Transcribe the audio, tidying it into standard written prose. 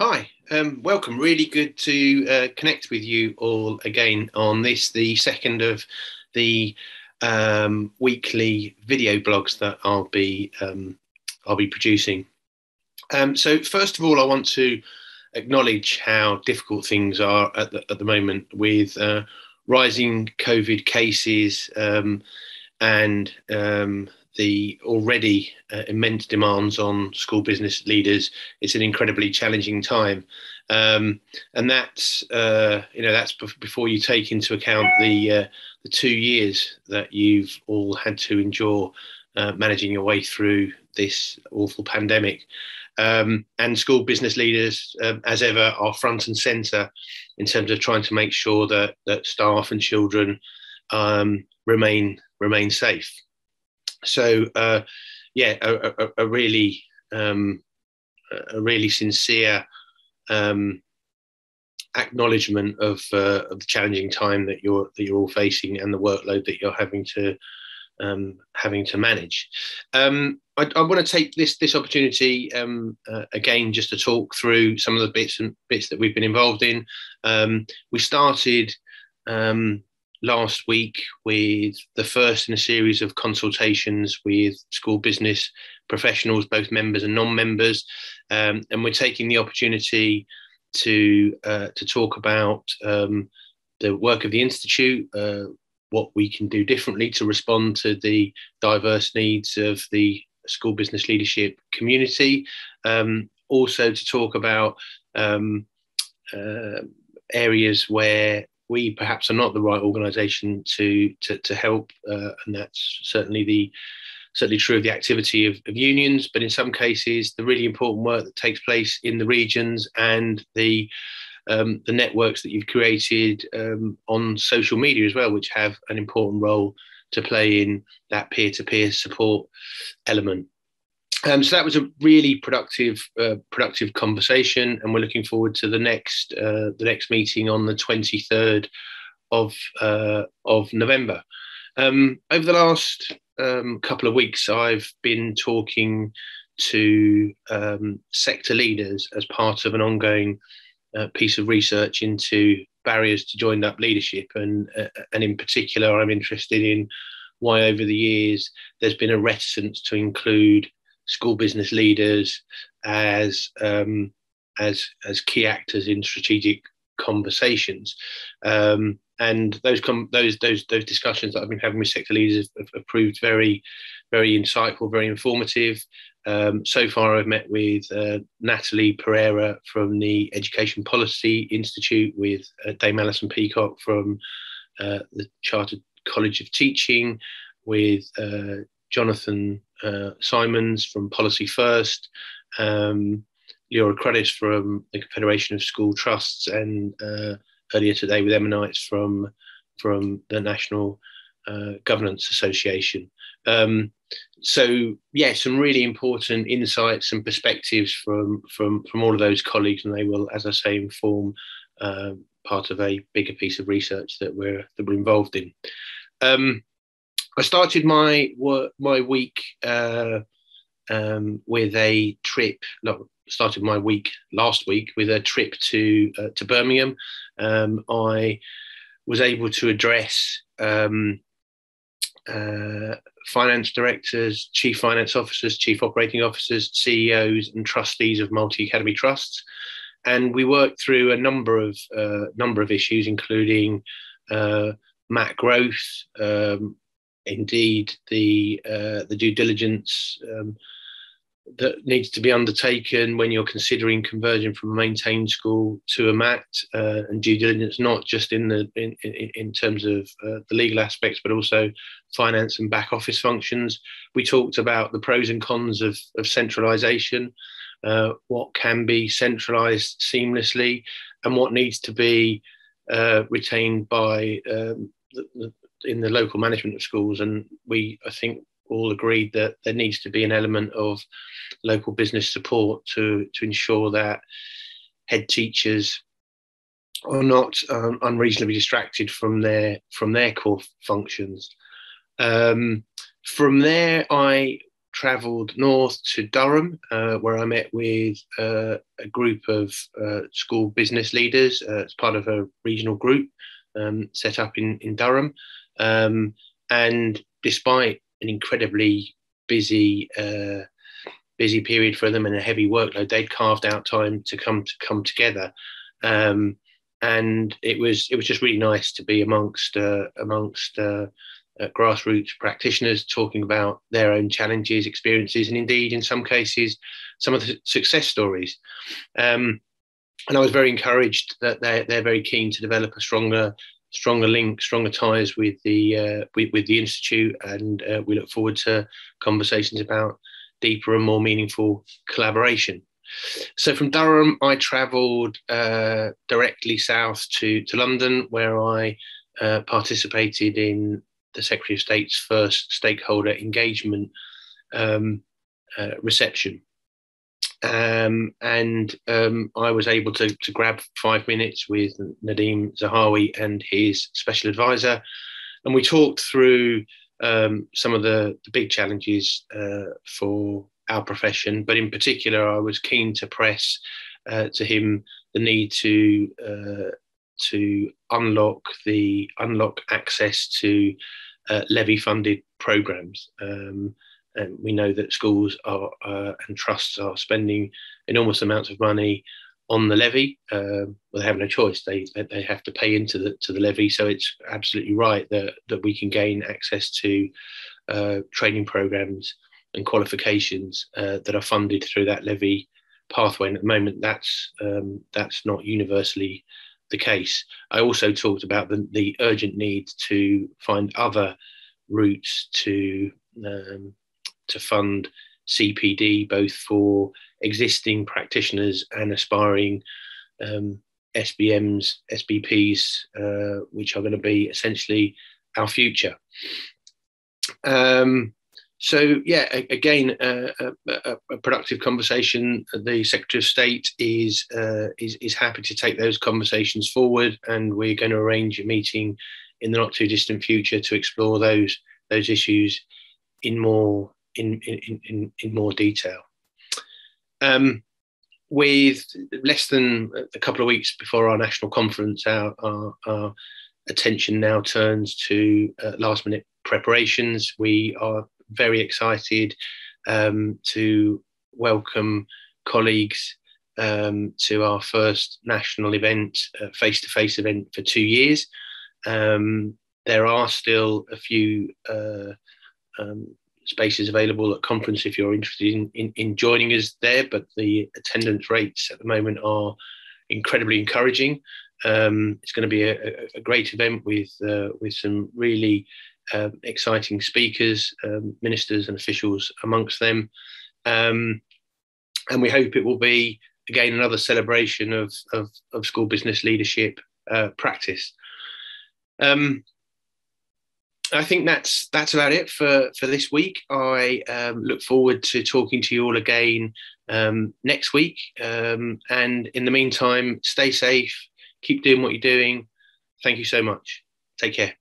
Hi, welcome. Really good to connect with you all again on this, the second of the weekly video blogs that I'll be producing. So first of all, I want to acknowledge how difficult things are at the moment with rising COVID cases and the already immense demands on school business leaders. It's an incredibly challenging time, and that's before you take into account the 2 years that you've all had to endure managing your way through this awful pandemic. And school business leaders, as ever, are front and centre in terms of trying to make sure that staff and children remain safe. So, a really sincere acknowledgement of the challenging time that you're all facing and the workload that you're having to manage. I want to take this opportunity again just to talk through some of the bits that we've been involved in. We started last week with the first in a series of consultations with school business professionals, both members and non-members, and we're taking the opportunity to talk about the work of the Institute, what we can do differently to respond to the diverse needs of the school business leadership community. Also to talk about areas where we perhaps are not the right organisation to help, and that's certainly true of the activity of unions, but in some cases the really important work that takes place in the regions and the networks that you've created on social media as well, which have an important role to play in that peer-to-peer support element. So that was a really productive conversation, and we're looking forward to the next meeting on the 23rd of November. Over the last couple of weeks, I've been talking to sector leaders as part of an ongoing piece of research into barriers to joined up leadership, and in particular, I'm interested in why over the years there's been a reticence to include school business leaders as key actors in strategic conversations, and those discussions that I've been having with sector leaders have proved very, very insightful, very informative. So far, I've met with Natalie Pereira from the Education Policy Institute, with Dame Alison Peacock from the Chartered College of Teaching, with Jonathan Simons from Policy First, Laura Crudis from the Confederation of School Trusts, and earlier today with Emma Knights from the National Governance Association. So yeah, some really important insights and perspectives from all of those colleagues, and they will, as I say, inform part of a bigger piece of research that we're involved in. I started my week with a trip. Started my week last week with a trip to Birmingham. I was able to address finance directors, chief finance officers, chief operating officers, CEOs, and trustees of multi-academy trusts, and we worked through a number of issues, including MAT growth. Indeed, the due diligence that needs to be undertaken when you're considering conversion from a maintained school to a MAT, and due diligence not just in terms of the legal aspects, but also finance and back office functions. We talked about the pros and cons of centralisation, what can be centralised seamlessly, and what needs to be retained by in the local management of schools. And I think, all agreed that there needs to be an element of local business support to ensure that head teachers are not unreasonably distracted from their core functions. From there, I travelled north to Durham, where I met with a group of school business leaders as part of a regional group set up in Durham. And despite an incredibly busy period for them and a heavy workload, they'd carved out time to come together. And it was just really nice to be amongst grassroots practitioners talking about their own challenges, experiences, and indeed, in some cases, some of the success stories. And I was very encouraged that they're very keen to develop a stronger link, stronger ties with the institute, and we look forward to conversations about deeper and more meaningful collaboration. So from Durham, I travelled directly south to London, where I participated in the Secretary of State's first stakeholder engagement reception. And I was able to grab 5 minutes with Nadeem Zahawi and his special advisor, and we talked through some of the big challenges for our profession, but in particular, I was keen to press to him the need to unlock access to levy-funded programs. And we know that schools and trusts are spending enormous amounts of money on the levy. Well, they have no choice; they have to pay into the levy. So it's absolutely right that we can gain access to training programs and qualifications that are funded through that levy pathway. And at the moment, that's not universally the case. I also talked about the urgent need to find other routes to fund CPD, both for existing practitioners and aspiring SBMs, SBPs, which are going to be essentially our future. So yeah, again, a productive conversation. The Secretary of State is happy to take those conversations forward, and we're going to arrange a meeting in the not too distant future to explore those issues in more detail. With less than a couple of weeks before our national conference, our attention now turns to last minute preparations. We are very excited to welcome colleagues to our first national event, face-to-face event for 2 years. There are still a few spaces available at conference if you're interested in joining us there, but the attendance rates at the moment are incredibly encouraging. It's going to be a great event with some really exciting speakers, ministers and officials amongst them. And we hope it will be, again, another celebration of school business leadership practice. I think that's about it for this week. I look forward to talking to you all again next week. And in the meantime, stay safe, keep doing what you're doing. Thank you so much. Take care.